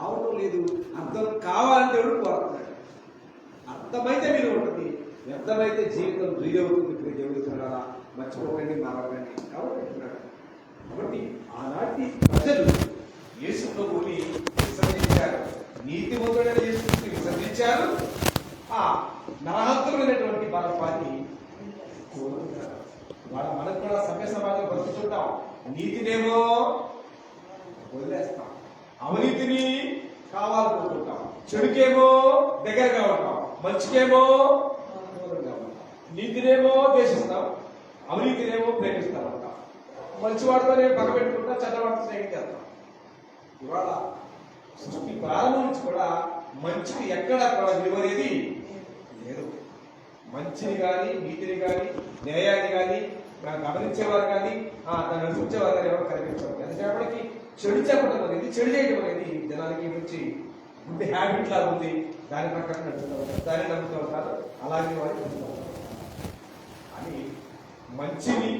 కావడం లేదు. అర్థం కావాలని దేవుడు కోరుతున్నాడు. అర్థమైతే మీరు ఉంటుంది, వ్యర్థమైతే జీవితం దుయ్యవుతుంది. దేవుడు చూడాలా, మర్చిపోకండి, మారకండి కాబట్టి అంటున్నాడు. కాబట్టి ఆనాటి ప్రజలు యేసు ప్రభువుని విసర్జించారు, నీతిమంతుడైన యేసుని విసర్జించారు, ఆ నరహంతులైనటువంటి బలపాన్ని కోరుకుంటారు. మనకు కూడా సభ్య సమాజం బతుకుతుంటాం. నీతినేమో వదిలేస్తాం, అవినీతిని కావాలనుకుంటుంటాం, చెడుకేమో దగ్గరగా ఉంటాం, మంచికేమో దూరంగా ఉంటాం. నీతినేమో ద్వేషిస్తాం, అవినీతినేమో ప్రేమిస్తా ఉంటాం. మంచివాడితోనే పగబెట్టుకుంటా, చెడ్డవాడితో స్నేహితులు. ఇవాళ సృష్టి ప్రారంభం నుంచి కూడా మంచికి ఎక్కడ విలువనేది లేదు. మంచిని కానీ, నీతిని కానీ, న్యాయాన్ని కానీ గమనించేవారు కానీ, దాన్ని అనుసరించేవారు కానీ ఎవరు కనిపించరు. ఎందుకంటే చెడు చెప్పడం అనేది, చెడు చేయడం అనేది జనాలకి నుంచి గుడ్ హ్యాబిట్ లాగా ఉంది. దాని ప్రకారం నడుస్తూ ఉంటారు, దాన్ని నమ్ముతూ ఉంటారు, అలాగే వారు నమ్ముతూ ఉంటారు. అని మంచిని,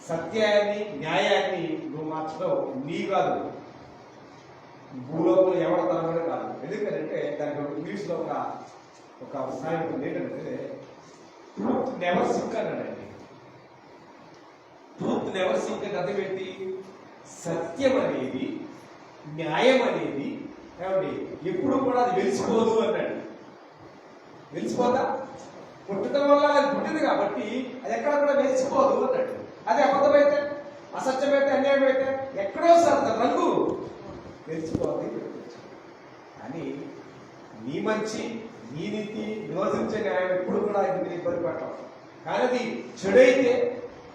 సత్యాన్ని, న్యాయాన్ని నువ్వు మార్చడం నీ కాదు, భూలోకంలో ఎవరి తరం కూడా కాదు. ఎందుకంటే దానికి ఇంగ్లీష్లో ఒక సాయం ఏంటంటే ట్రూత్ నెవర్ సింక్ అన్నాడండి. ట్రూత్ నెవర్ సింక్ అని అర్థం ఏంటి? సత్యం అనేది, న్యాయం అనేది ఏమండి ఎప్పుడు కూడా అది వెలిసిపోదు అన్నాడు. వెలిసిపోదా? పుట్టడం వల్ల అది పుట్టింది కాబట్టి అది ఎక్కడ కూడా వెలిసిపోదు అన్నాడు. అది అబద్ధమైతే, అసత్యమైతే, అన్యాయం అయితే ఎక్కడో సార్ రంగు వెలిసిపోతుంది. కానీ నీ మంచి, నీ నీతి, నివసించే న్యాయం ఎప్పుడు కూడా ఇది ఇబ్బంది పడటం. కానీ అది చెడైతే,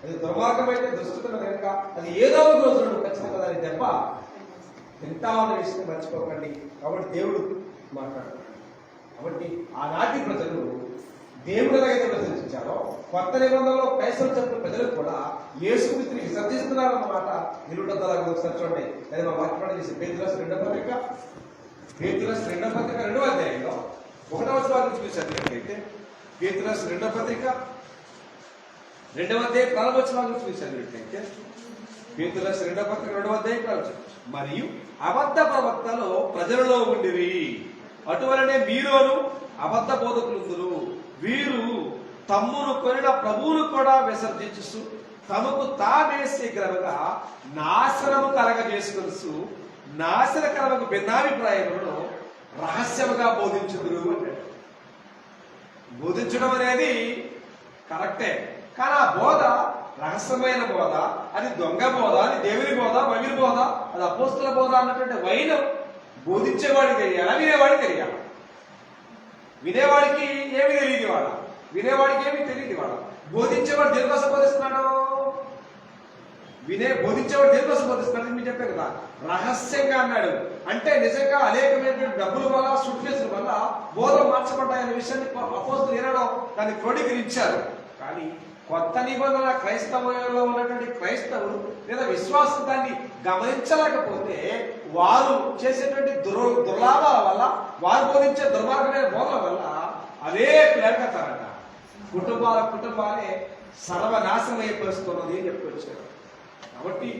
అది దుర్మార్గమైతే, దుస్తున్న కనుక అది ఏదో ఒక రోజు ఖచ్చితంగా దాని దెబ్బ తింటామన్న విషయం మర్చిపోకండి. కాబట్టి దేవుడు మాట్లాడుతున్నాడు. కాబట్టి ఆనాటి ప్రజలు దేవుడు ఎలాగైతే ప్రదర్శించారో, కొత్త నిబంధనలో క్రైస్తవ చెప్పిన ప్రజలు కూడా యేసుక్రీస్తుని విసర్జిస్తున్నారన్నమాట నిలుటద్దలాగా ఒకసారి చూడండి. అది మా వాక్యం చేసి పేతురస్ 2వ పత్రిక 2వ అధ్యాయంలో 1వ వచనం చూసినట్లయితే, పేతురస్ 2వ పత్రిక 2వ అధ్యాయం 4వ వచనం చూసినట్లయితే, పేతురస్ 2వ పత్రిక 2వ అధ్యాయం 4వ వచనం, మరియు అబద్ధ ప్రవక్తలు ప్రజలలో ఉండిరి, అటువలనే మీలోను అబద్ధ బోధకులుందురు. వీరు తమ్మును కొనిన ప్రభువును కూడా విసర్జించు, తమకు తామే శీఘ్రముగా నాశనము కలగజేసుకొనుచు నాశనకరముకు భిన్నాభిప్రాయములను రహస్యముగా బోధించుదురు అన్నాడు. బోధించడం అనేది కరెక్టే, కానీ ఆ బోధ రహస్యమైన బోధ, అది దొంగ బోధ, అది దేవుని బోధ, మగిలి బోధ, అది అపోస్తుల బోధ అన్నటువంటి వైనం బోధించేవాడికి తెలియాలా, వినేవాడికి తెలియాలా? వినేవాడికి ఏమి తెలియదు వాడ, వినేవాడికి ఏమి తెలియదు వాడ. బోధించేవాడు దేనికోసం బోధిస్తున్నాడు? బోధించేవాడు దేనికోసం బోధిస్తున్నాడు? మీరు చెప్పారు కదా, రహస్యంగా అన్నాడు. అంటే నిజంగా అనేకమైనటువంటి డబ్బుల వల్ల, సుట్కేసుల వల్ల బోధ మార్చబడ్డాయనే విషయాన్ని అపోస్తులు ఏనాడో దాన్ని క్రోడీకరించారు. కానీ కొత్త నిబంధన క్రైస్తవంలో ఉన్నటువంటి క్రైస్తవులు లేదా విశ్వాసం దాన్ని గమనించలేకపోతే వారు చేసేటువంటి దుర్లాభాల వల్ల, వారు బోధించే దుర్మార్గమైన బోధల వల్ల అవే పేర్కొతారట. కుటుంబాలే సర్వనాశనం అయిపోతున్నది అని చెప్పుకొచ్చారు. కాబట్టి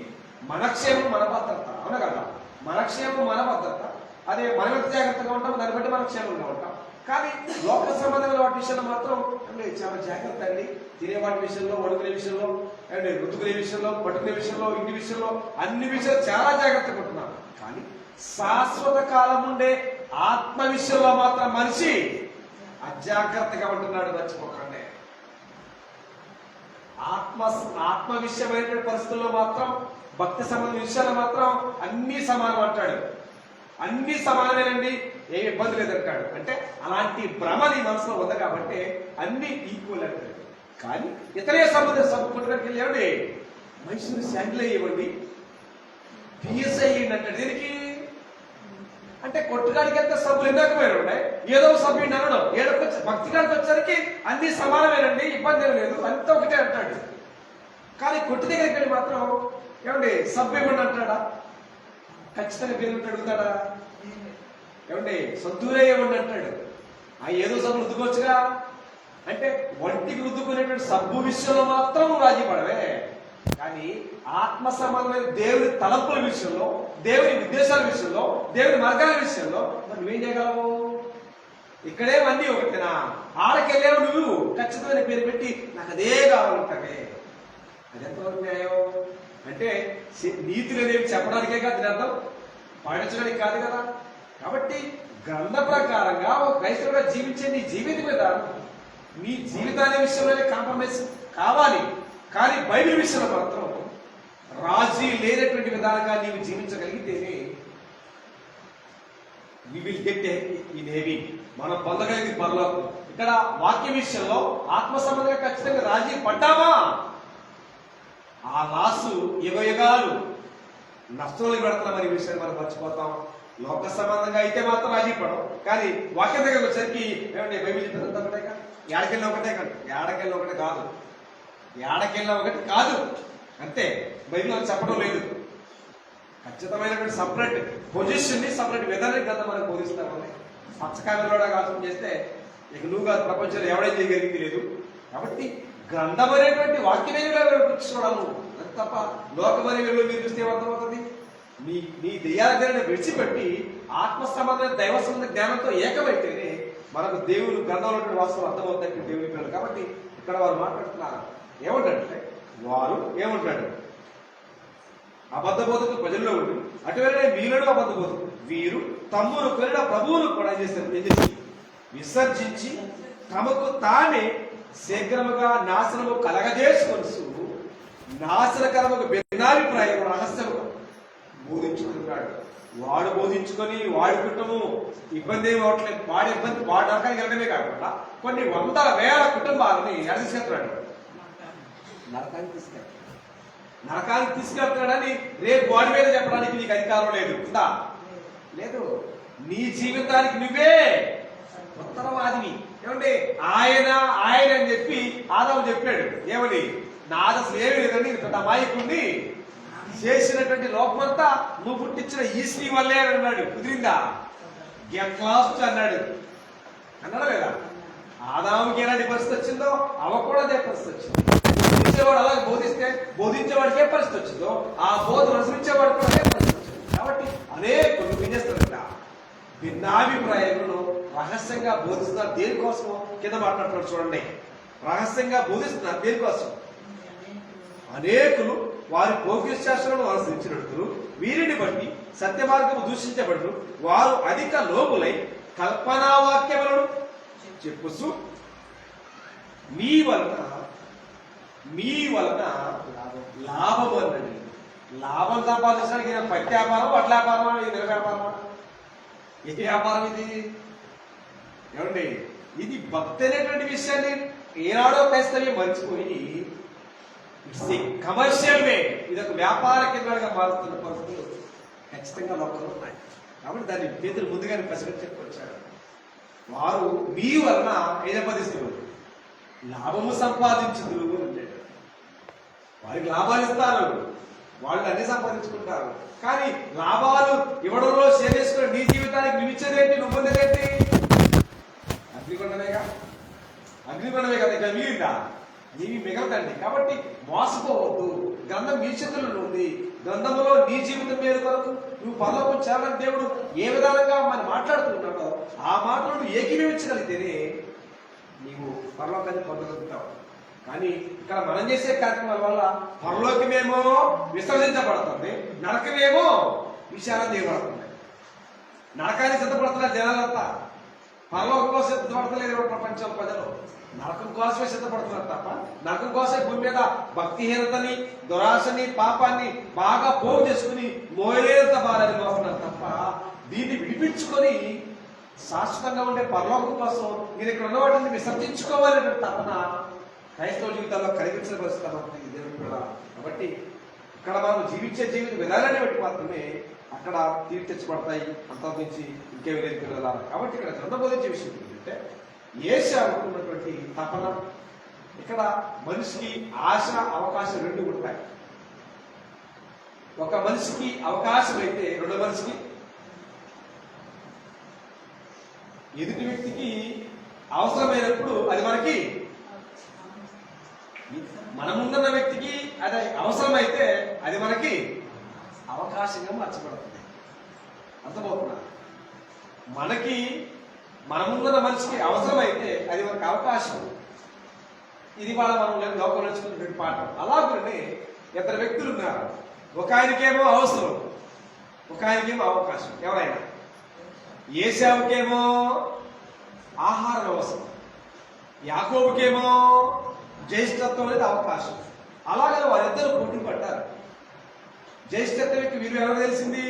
మన క్షేమం మన భద్రత, అవునా కదా? మన క్షేమం మన భద్రత. అదే మనం ఎంత జాగ్రత్తగా ఉంటాం, దాన్ని బట్టి మనం క్షేమంగా ఉంటాం. కానీ లోక సంబంధమైన వాటి విషయంలో మాత్రం అంటే చాలా జాగ్రత్త అండి. తినే వాటి విషయంలో, వడుకునే విషయంలో, అండ్ రుతుకునే విషయంలో, పట్టుకునే విషయంలో, ఇంటి విషయంలో, అన్ని విషయాలు చాలా జాగ్రత్తగా ఉంటున్నాం. కానీ శాశ్వత కాలం ఉండే ఆత్మ విషయంలో మాత్రం మనిషి అజాగ్రత్తగా ఉంటున్నాడు, మర్చిపోకండి. ఆత్మ విషయమైనటువంటి పరిస్థితుల్లో మాత్రం, భక్తి సంబంధ విషయాల్లో మాత్రం అన్ని సమానం అంటాడు. అన్ని సమానమేనండి, ఏ ఇబ్బంది లేదంటాడు. అంటే అలాంటి భ్రమ నీ మనసులో ఉంది కాబట్టి అన్ని ఈక్వల్ అంటాడు. కానీ ఇతరే సబ్బుకుంటున్నకి వెళ్ళి మనుషుని శాండిల్ అయ్యేవండి, పిఎస్ఐ అంటాడు. దీనికి అంటే కొట్టుగాడికి ఎంత సబ్బులు ఎందాకపోయారు ఉన్నాయి, ఏదో సబ్బు అనడం. భక్తి గారికి వచ్చేసరికి అన్ని సమానమేనండి, ఇబ్బంది ఏమి లేదు, అంతా ఒకటే అంటాడు. కానీ కొట్టు దగ్గరికి వెళ్ళి మాత్రం ఏమండి సబ్బు ఇవ్వండి అంటాడా? ఖచ్చితంగా పేరు అడుగుతాడా? ఏమండి సొంతూరే ఇవ్వండి అంటాడు. ఏదో సబ్బు రుద్దుకోవచ్చుగా. అంటే ఒంటికి రుద్దుకునేటువంటి సబ్బు విషయంలో మాత్రం రాజీ పడవే, కానీ కానీ ఆత్మ సంబంధమైన దేవుని తలంపుల విషయంలో, దేవుని ఉద్దేశాల విషయంలో, దేవుని మార్గాల విషయంలో మరి నువ్వేం చేయగలవు? ఇక్కడేమన్నీ ఒకటేనా? ఆడకెళ్ళావు నువ్వు ఖచ్చితమైన పేరు పెట్టి నాకు అదే కావాలంటే అది ఎంతవరకు న్యాయం? అంటే నీతులు అనేవి చెప్పడానికే కాదు దీని అర్థం, పాటించడానికి కాదు కదా. కాబట్టి గ్రంథ ప్రకారంగా ఒక క్రైస్తవుగా జీవించే నీ జీవిత మీద నీ జీవితాన్ని విషయంలోనే కాంప్రమైజ్ కావాలి. కానీ బైబిల్ విషయంలో మాత్రం రాజీ లేనటువంటి విధానంగా నీవు జీవించగలిగితేనే we will get in heaven, మనం పొందగలిగింది పరలోకం. ఇక్కడ వాక్య విషయంలో ఆత్మ సంబంధంగా ఖచ్చితంగా రాజీ పడ్డామా ఆ లాసు యుగ యుగాలు నష్టంలో పెడతామని విషయాన్ని మనం మర్చిపోతాం. లోక సంబంధంగా అయితే మాత్రం రాజీ పడం, కానీ వాక్యం దగ్గరకు వచ్చేసరికి ఏమంటే బైబిల్ చెప్పింది ఒకటే కాదు, ఏడకెళ్ళిన ఒకటే కాదు, ఏడకెళ్ళిన ఒకటి కాదు, ఏడకెళ్ళిన ఒకటి కాదు అంతే. బైబిల్ అని చెప్పడం లేదు. ఖచ్చితమైనటువంటి సపరేట్ పొజిషన్ని, సపరేట్ విధానాన్ని గ్రంథం మనకు బోధిస్తామని పచ్చకాయలో ఆలోచన చేస్తే ఇక నువ్వు కాదు, ప్రపంచంలో ఎవడైతే చేయగలిగింది లేదు. కాబట్టి గ్రంథం అనేటువంటి వాక్యమే చూడాలి అది తప్ప లోకమనే వెలుగులో మీరు చూస్తే ఏమర్థమవుతుంది? నీ దెయ్యాలను విడిచిపెట్టి ఆత్మ సంబంధమైన దైవ సంబంధ జ్ఞానంతో ఏకమైతేనే మనకు దేవుడు గ్రంథంలో వాస్తవం అర్థమవుతాయి దేవుని పిల్లలు. కాబట్టి ఇక్కడ వారు మాట్లాడుతున్నారు ఏమంటే, వారు ఏమంటాడు? అబద్ధ బోధకు ప్రజల్లో ఉండి అటువైనా వీరుడు అబద్ధ బోధకు వీరు తమ్మును కొనిన ప్రభువును కూడా చేస్తారు విసర్జించి తమకు తానే శీఘ్రముగా నాశనము కలగజేసుకొనుసు నాశనకరముకు భిన్నాభిప్రాయం రహస్యము బోధించుకుంటున్నాడు. వాడు బోధించుకొని వాడి కుటుంబం ఇబ్బంది ఏమి అవట్లేదు, వాడి ఇబ్బంది వాడి నరకానికి వెళ్ళడమే కాకుండా కొన్ని వందల వేల కుటుంబాలని తీసుకెళ్తున్నాడు, నరకానికి తీసుకెళ్తున్నాడని రేపు వాడి మీద చెప్పడానికి నీకు అధికారం లేదు. ఉందా? లేదు. నీ జీవితానికి నువ్వే ఉత్తరవాదిని. ఏమండి, ఆయన ఆయన అని చెప్పి ఆదాము చెప్పాడు. ఏమని? నాది అసలు ఏమి లేదండి, ఇంత అమాయకుడిని చేసినటువంటి లోపమంతా నువ్వు పుట్టించిన ఈశ్వరి వల్లే అని అన్నాడు. కుదిరిందా? గెట్ లాస్ట్ అన్నాడు. అన్నాడు లేదా? ఆదాముకి ఎలాంటి పరిస్థితి వచ్చిందో అవ కూడా అదే పరిస్థితి వచ్చింది. బోధించేవాడు అలాగే బోధిస్తే బోధించేవాడికి ఏ పరిస్థితి వచ్చిందో ఆ బోధ అనుసరించేవాడు కూడా అదే పరిస్థితి వచ్చింది. కాబట్టి అనేక ఏం చేస్తారంట, భిన్నాభిప్రాయాలను రహస్యంగా బోధిస్తున్నారు. దేనికోసం? కింద మాట్లాడుతున్నారు చూడండి. రహస్యంగా బోధిస్తున్నారు దేనికోసం? అనేకులు వారి భౌతిక శాస్త్రాలను అనుసరించినట్లు వీరిని బట్టి సత్య మార్గము దూషించబడు వారు అధిక లోపులై కల్పనా వాక్యములను చెప్పుసు మీ వలన లాభం అన్నది. లాభం సంపాదించడానికి పట్టి వ్యాపారం, వడ్ల వ్యాపారమా, ఇది వ్యాపారమా? ఏ వ్యాపారం ఇది? ఏమండి, ఇది భక్తి అనేటువంటి విషయాన్ని ఏనాడో క్రైస్తవ్యం మర్చిపోయి ఇట్స్ ఏ కమర్షియల్ వే, ఇది ఒక వ్యాపార కేంద్రాలుగా మారుతున్న పరిస్థితులు ఖచ్చితంగా లోపల ఉన్నాయి. కాబట్టి దాన్ని పేతురు ముందుగానే పసిగట్టి చెప్పుకొచ్చాడు. వారు మీ వలన ఏం సంపాదిస్తున్నారు? లాభము సంపాదించుదురు అంటాడు. వారికి లాభాలు ఇస్తారు, వాళ్ళు అన్ని సంపాదించుకుంటారు. కానీ లాభాలు ఇవ్వడంలో షేర్ చేసుకుని నీ జీవితానికి నిమిచ్చేదేంటి, నువ్వు పొందేదేంటి? అగ్నికొండమేగా, అగ్నికొండమే కదా, ఇక మిగిలిందా? నీవి మిగలదండి. కాబట్టి మోసపోవద్దు. గ్రంథం మీ చేతుల్లో ఉంది. గ్రంథంలో నీ జీవితం మీద కొరకు నువ్వు పరలోకం చేరాలని దేవుడు ఏ విధానంగా మనం మాట్లాడుతున్నాడో ఆ మాటలను ఏకీభవించగలిగితేనే నీవు పరలోకాన్ని పొందగలుగుతావు. కానీ ఇక్కడ మనం చేసే కార్యక్రమాల వల్ల పరలోకమేమో విసర్జించబడుతుంది, నరకమేమో విచారం చేయబడుతుంది. నరకాన్ని సిద్ధపడుతున్నారు జనాలంతా, పరలోకం కోసం సిద్ధపడతలేదు ప్రపంచం ప్రజలు. నరకం కోసమే సిద్ధపడుతున్నారు తప్ప నరకం కోసమే భూమి మీద భక్తిహీనతని, దురాశని, పాపాన్ని బాగా పోగు చేసుకుని మోయలేనంత భారాన్ని మోస్తున్నారు తప్ప దీన్ని విడిపించుకొని శాశ్వతంగా ఉండే పరలోకం కోసం మీరు ఇక్కడ ఉన్న వాటిని విసర్జించుకోవాలనే తపన క్రైస్తవ జీవితాల్లో కలిగించిన పరిస్థితి దేవుడు కూడా. కాబట్టి ఇక్కడ మనం జీవించే జీవిత విధానాన్ని బట్టి మాత్రమే అక్కడ తీర్చి తెచ్చబడతాయి, అంతమించి ఇంకేమి లేదు పిల్లల. కాబట్టి ఇక్కడ గ్రంథం బోధించే విషయం ఏంటంటే యేషావుకు ఉన్నటువంటి తపన. ఇక్కడ మనిషికి ఆశ, అవకాశం రెండు ఉంటాయి. ఒక మనిషికి అవకాశం అయితే రెండో మనిషికి, ఎదుటి వ్యక్తికి అవసరమైనప్పుడు అది మనకి, మనముందున్న వ్యక్తికి అది అవసరమైతే అది మనకి అవకాశంగా మార్చబడుతుంది. అర్థమవుతున్నా? మనకి మన ముందున్న మనిషికి అవసరమైతే అది మనకు అవకాశం. ఇది వాళ్ళ మనం లోపల నేర్చుకున్నటువంటి పాఠం. అలాగే ఇద్దరు వ్యక్తులు ఉన్నారు. ఒక ఆయనకేమో అవసరం, ఒక ఆయనకేమో అవకాశం. ఎవరైనా ఏశావుకేమో ఆహారం అవసరం, యాకోబుకేమో జ్యేష్ఠత్వం అనేది అవకాశం. అలాగే వారిద్దరూ పోటీ పడ్డారు. జ్యేష్ఠత్వం యొక్క విలువ ఎవరు తెలిసింది?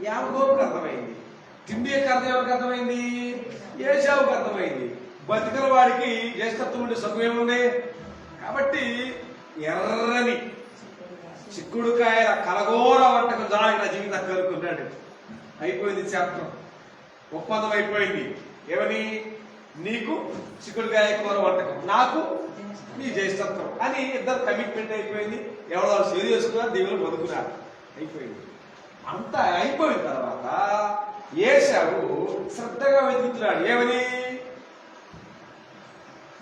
యాకోబుకి అర్థమైంది. తిండి యొక్క అర్థం ఎవరికి అర్థమైంది? ఏశావుకి అర్థమైంది. బతికల వాడికి జ్యేష్ఠత్వం ఉండే సుఖం ఏముంది? కాబట్టి ఎర్రని చిక్కుడుకాయల కలగోర వంటకం జాయి నా జీవితం కలుపుకున్నాడు. అయిపోయింది చాప్టర్, ఒప్పందం అయిపోయింది. ఏమని? నీకు చిక్కుడుకాయ కూర వంటకం, నాకు నీ జ్యేష్ఠత్వం అని ఇద్దరు కమిట్మెంట్ అయిపోయింది. ఎవరో షేర్ చేసుకున్నారు, దేవుళ్ళు బతుకున్నారు. అయిపోయింది. అంతా అయిపోయిన తర్వాత ఏశావు శ్రద్ధగా వెతుకుతున్నాడు. ఏమని?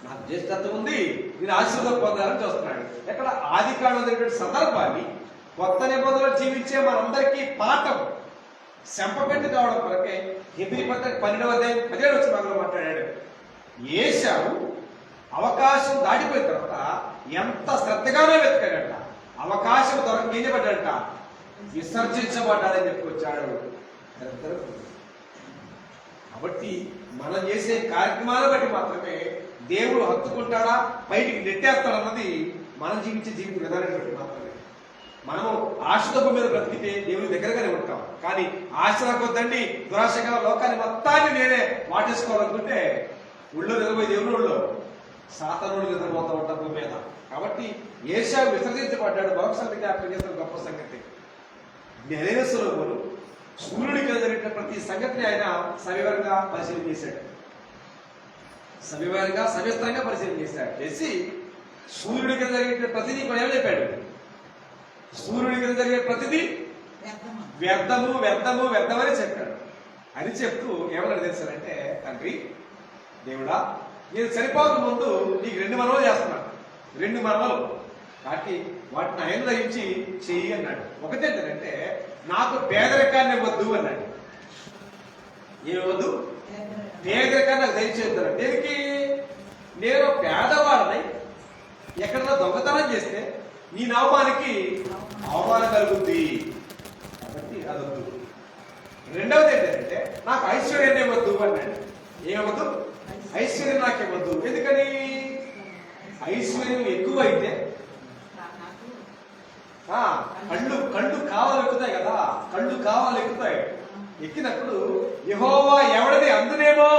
నాకు జ్యేష్ఠత్వం ఉంది, నేను ఆశీర్వాదం పొందాలని చూస్తున్నాడు. ఎక్కడ? ఆది కాండం సందర్భాన్ని కొత్త నిబంధనలు జీవించే మనందరికీ పాఠం శంపపెట్టు కావడం కొరకే హెబ్రీ పత్రిక 12వ అధ్యాయం 17వ వచనంలో మాట్లాడాడు. ఏశావు అవకాశం దాటిపోయిన తర్వాత ఎంత శ్రద్ధగానే వెతకాడట. అవకాశం దొరక ఏం చెప్పాడట? విసర్జించబడ్డాడని చెప్పుకొచ్చాడు. కాబట్టి మనం చేసే కార్యక్రమాలను బట్టి మాత్రమే దేవుడు హత్తుకుంటాడా, బయటికి నెట్టేస్తాడన్నది మనం జీవించే జీవిత విధానం బట్టి మాత్రమే. మనము ఆశతో మీద బ్రతికితే దేవుని దగ్గరగానే ఉంటాం. కానీ ఆశ కొద్దండి దురాశగా లోకాన్ని మొత్తాన్ని నేనే వాటేసుకోవాలనుకుంటే ఊళ్ళో నిలబోయే దేవుని ఊళ్ళో సాతానుడు నిద్రపోతూ ఉంటాం భూమి మీద. కాబట్టి ఏశావు విసర్జించబడ్డాడు. భవిష్యత్తు జ్ఞాపకం చేసిన గొప్ప సంగతి. నెలవేసులోను సూర్యుడికి జరిగిన ప్రతి సంగతిని ఆయన సవివరంగా పరిశీలన చేశాడు. సవిస్తరంగా పరిశీలన చేసి సూర్యుడికి జరిగే ప్రతిదీ కూడా ఏమని చెప్పాడు? సూర్యుడికి జరిగే ప్రతిదీ వ్యర్థము వ్యర్థము వ్యర్థమని చెప్పాడు. అని చెప్తూ ఏమన్నా తెలుసానంటే, తండ్రి దేవుడా, నేను చనిపోక ముందు నీకు 2 మనవలు చేస్తున్నాను, 2 మనవలు. కాబట్టి వాటిని ఆయన దయించి చెయ్యి అన్నాడు. ఒకటేంటంటే నాకు పేదరికాన్ని వద్దు అన్నాడు. ఏమి వద్దు? పేదరికాన్ని నాకు దయచేద్దాను. దేనికి? నేను పేదవాడిని ఎక్కడన్నా దొంగతనం చేస్తే నీ నామానికి అవమానం కలుగుద్ది, కాబట్టి అదొద్దు. రెండవది ఏంటంటే నాకు ఐశ్వర్యాన్ని వద్దు అన్నాడు. ఏమవద్దు? ఐశ్వర్యం నాకేమద్దు. ఎందుకని? ఐశ్వర్యం ఎక్కువైతే కళ్ళు కావాలి ఎక్కుతాయి కదా, కళ్ళు కావాలి ఎక్కుతాయి. ఎక్కినప్పుడు యెహోవా ఎవడిని అందునేమో,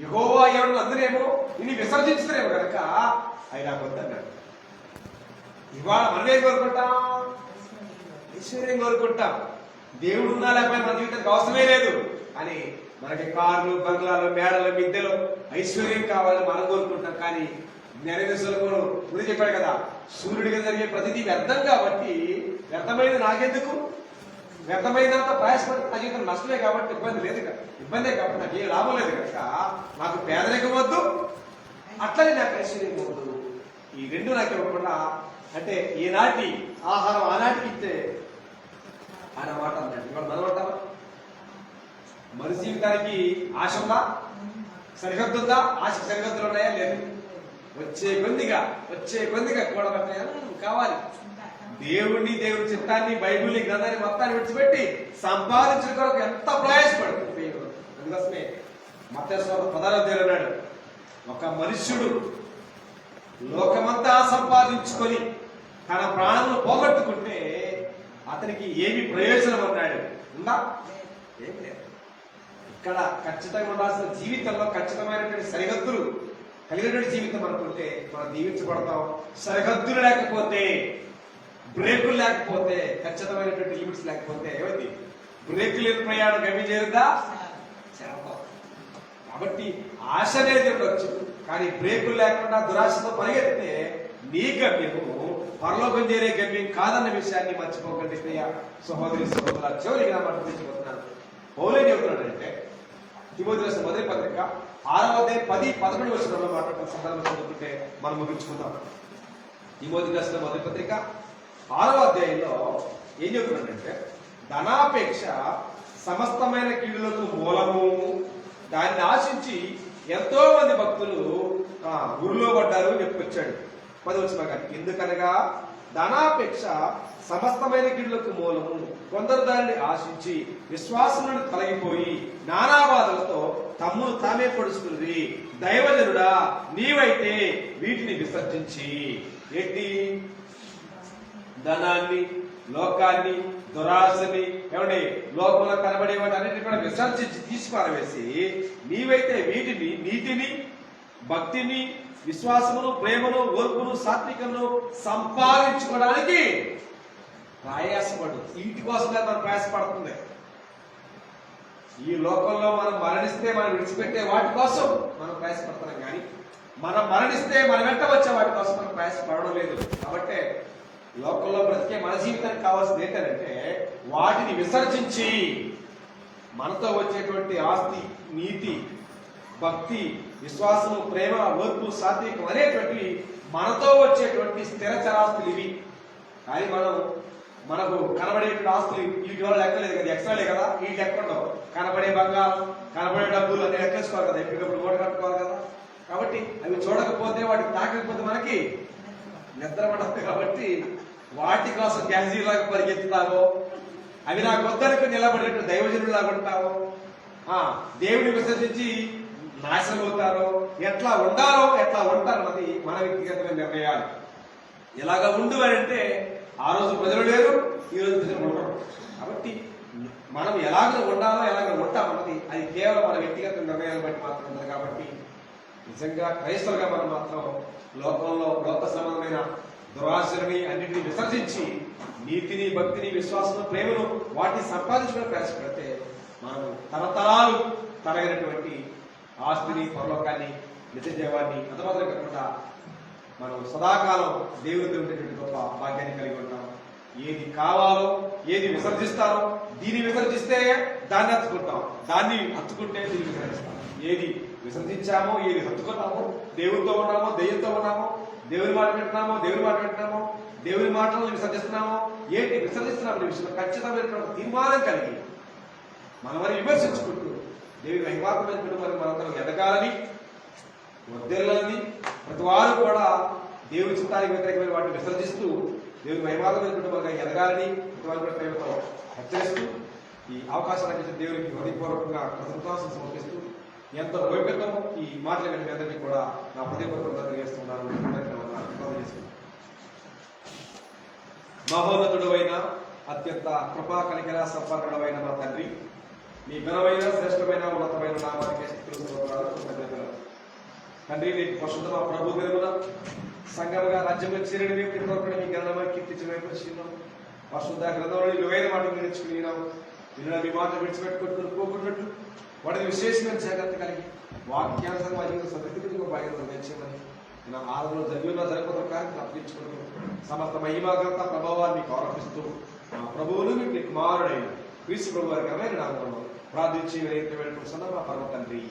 యెహోవా ఎవడిని అందునేమో నిన్ను విసర్జించలేమో కనుక ఆయన వద్దన్నాడు. ఇవాళ మనం ఏం కోరుకుంటాం? ఐశ్వర్యం కోరుకుంటాం. దేవుడు ఉన్నా లేకపోయినా మన జీవితానికి అవసరమే లేదు అని మనకి కార్లు, బంగ్లాలు, మేడలు, మిద్దెలు, ఐశ్వర్యం కావాలని మనం కోరుకుంటాం. కానీ నెరవేర్చుకోను ముందు చెప్పాడు కదా, సూర్యుడిగా జరిగే ప్రతిదీ వ్యర్థం. కాబట్టి వ్యర్థమైనది నాకెందుకు? వ్యర్థమైనంత ప్రయాసపడి నా జీవితం నష్టమే కాబట్టి ఇబ్బందే కాబట్టి నాకు ఏ లాభం లేదు కనుక నాకు పేదరికం వద్దు, అట్లనే నాకు ఐశ్వర్యం వద్దు. ఈ 2 నాకు ఇవ్వకుండా, అంటే ఈనాటి ఆహారం ఆనాటికి ఇస్తే ఆయన మాట అన్నాడు. ఇవాళ మనం అంటావా? మన జీవితానికి ఆశ ఉందా? సరిహద్దు ఉందా? ఆశ సరిహద్దులు ఉన్నాయా? లేదు. వచ్చే కొద్దిగా కూడబట్టాయా? కావాలి. దేవుడి చిత్తాన్ని, బైబిల్ని, గ్రంథాన్ని మొత్తాన్ని విడిచిపెట్టి సంపాదించిన కొరకు ఎంత ప్రయాసపడుతుంది. అందుకోసమే మత్తయి 16వ అధ్యాయం అన్నాడు, ఒక మనుష్యుడు లోకమంతా సంపాదించుకొని తన ప్రాణాలను పోగొట్టుకుంటే అతనికి ఏమి ప్రయోజనం అన్నాడు. ఉందా? ఏం లేదు. ఇక్కడ ఖచ్చితంగా ఉండాల్సిన జీవితంలో ఖచ్చితమైనటువంటి సరిహద్దులు కలిగినటువంటి జీవితం అనుకుంటే మనం దీవించబడతాం. సరిహద్దులు లేకపోతే, బ్రేకులు లేకపోతే, ఖచ్చితమైనటువంటి లిమిట్స్ లేకపోతే ఏమైంది? బ్రేక్ లేని ప్రయాణం గమ్యం చేరుదా? కాబట్టి ఆశ అనేది ఉండొచ్చు, కానీ బ్రేకులు లేకుండా దురాశతో పరిగెత్తితే నీ గమ్యము పరలోకం చేరే గమ్యం కాదన్న విషయాన్ని మర్చిపోకండి. ప్రియ సహోదరి సహోదరుల, చివరికి నా మాట తెచ్చిపోతున్నాను. పౌలేం చెబుతున్నాడంటే తిమోథెయుకు రాసిన మొదటి పత్రిక 6వ అధ్యాయం 10-11 వచనంలో మాట్లాడుతున్న సందర్భం చదువుకుంటే మనం ముగించుకుందాం. తిమోతికి రాసిన మొదటి పత్రిక 6వ అధ్యాయంలో ఏం చెప్తున్నాడంటే, ధనాపేక్ష సమస్తమైన కీడులకు మూలము, దాన్ని ఆశించి ఎంతో మంది భక్తులు గురిలో పడ్డారు అని చెప్పుకొచ్చాడు 10వ వచనం. ఎందుకనగా ధనాపేక్ష సమస్తమైన కీడులకు మూలము, కొందరు దానిని ఆశించి విశ్వాసం నుండి తొలగిపోయి నానా బాధలతో తమ్మును తామే పొడుచుకుని, దైవజనుడా నీవైతే వీటిని విసర్జించి, ఏంటి, ధనాన్ని, లోకాన్ని, దురాశని, ఏమండి లోకంలో కనబడే వాటి అన్నిటిని కూడా విసర్జించి తీసిపారవేసి, నీవైతే వీటిని, నీతిని, భక్తిని, విశ్వాసమును, ప్రేమను, ఓర్పును, సాత్వికమును సంపాదించుకోవడానికి ప్రయాసపడు. వీటి కోసమే మనం ప్రయాసపడుతుంది. ఈ లోకంలో మనం మరణిస్తే మనం విడిచిపెట్టే వాటి కోసం మనం ప్రయాసపడుతున్నాం, కానీ మనం మరణిస్తే మన వెంట వచ్చే వాటి కోసం మనం ప్రయాసపడడం లేదు. కాబట్టి లోకంలో బ్రతికే మన జీవితానికి కావాల్సింది ఏంటంటే, వాటిని విసర్జించి మనతో వచ్చేటువంటి ఆస్తి, నీతి, భక్తి, విశ్వాసము, ప్రేమ, ఓర్పు, సాత్వికం అనేటువంటి మనతో వచ్చేటువంటి స్థిరచరాస్తులు ఇవి. కానీ మనకు కనబడేటువంటి ఆస్తులు వీటి వల్ల లెక్కలేదు కదా, ఎక్స్ట్రాలే కదా, వీటి లెక్క ఉండవు. కనబడే బంగారం, కనబడే డబ్బులు అన్ని లెక్కేసుకోవాలి కదా, ఎప్పటికప్పుడు మూట కట్టుకోవాలి కదా. కాబట్టి అవి చూడకపోతే, వాటికి తాకకపోతే మనకి నిద్ర పడదు. కాబట్టి వాటి కోసం గ్యాసీలాగా పరిగెత్తుతావో, అవి నాకు వద్దరికి నిలబడేట్టు దైవజనులాగా ఉంటావో, దేవుని విసర్జించి నాశనం అవుతారో, ఎట్లా ఉండాలో ఎట్లా ఉంటారన్నది మన వ్యక్తిగతమైన నిర్ణయాలు. ఎలాగ ఉండు అని అంటే, ఆ రోజు ప్రజలు లేరు, ఈ రోజు ప్రజలు ఉండరు. కాబట్టి మనం ఎలాగ ఉండాలో ఎలాగ ఉంటామన్నది అది కేవలం మన వ్యక్తిగత నిర్ణయాలను బట్టి మాత్రం ఉంది. కాబట్టి నిజంగా క్రైస్తవులుగా మనం మాత్రం లోకంలో లోక సంబంధమైన దురాశలని అన్నింటినీ విసర్జించి నీతిని, భక్తిని, విశ్వాసము, ప్రేమను వాటిని సంపాదించుకుని ప్రయాసపడితే మనం తరతరాలు తరగనటువంటి ఆస్తిని, పరలోకాన్ని, నిత్య జీవాన్ని అంతమాత్రం కాకుండా మనం సదాకాలం దేవుడితో ఉండేటువంటి గొప్ప భాగ్యాన్ని కలిగి ఉంటాం. ఏది కావాలో, ఏది విసర్జిస్తారో, దీన్ని విసర్జిస్తే దాన్ని హత్తుకుంటాం, దాన్ని హత్తుకుంటే దీన్ని విసర్జిస్తాం. ఏది విసర్జించామో, ఏది హత్తుకున్నామో, దేవుడితో ఉన్నామో, దెయ్యంతో ఉన్నామో, దేవుని మాట పెట్టినామో, దేవుని మాటలను విసర్జిస్తున్నామో, ఏంటి విసర్జిస్తున్నామనే విషయంలో ఖచ్చితమైనటువంటి తీర్మానం కలిగి మనం మరి విమర్శించుకుంటూ దేవుని మహిమాత్మైనటువంటి మరి మనందరం ఎదగాలని, వర్ధిల్లాలని, ప్రతి వారు కూడా దేవుని చిత్తానికి వ్యతిరేకమైన వాటిని విసర్జిస్తూ దేవుని మహిమాత్మైనటువంటి వారిగా ఎదగాలని ప్రతి వారు కూడా ప్రేమతో హెచ్చరిస్తూ, ఈ అవకాశాన్ని ఇచ్చిన దేవునికి హృదయపూర్వకంగా కృతజ్ఞతలు సమర్పిస్తూ, ఎంతో ఓపికతో ఈ మాటలు మీ అందరికీ కూడా నా హృదయపూర్వకంగా తెలియజేస్తున్నాను. మహోన్నతుడు అయిన, అత్యంత కృపా కనికర సంపన్నుడైన మా తండ్రి, మీ ఘనమైన, శ్రేష్టమైన, ఉన్నతమైన నామానికి స్తోత్రాలు. తండ్రి, నీకు పరిశుద్ధ మా ప్రభు దినమున సంఘముగా రాజ్యంలో చేరిన మీ ఘనమైన కీర్తించడం పరిశుద్ధ గ్రంథంలో విలువైన మాటలు నేర్చుకున్నాము. విన్న మీ మాటలు విడిచిపెట్టుకుంటూ పోకున్నట్టు వాటిని విశేషమైన జాగ్రత్త కలిగి వాక్యానుసారం మా జీవిత సదృతిగా బాగా తెచ్చేమని నా ఆరోగ్యంలో జరిగిన జరగబోతున్న కార్యక్రమం అర్పించుకుంటూ సమస్త మహిమాగ్రత ప్రభావాన్ని ఆరోపిస్తూ మా ప్రభువును మీ కుమారుడైన క్రీస్తు ప్రభు వారి ఘనమైన నామములో ప్రార్థించి వేడుకుంటున్నాం మా పరమ తండ్రి.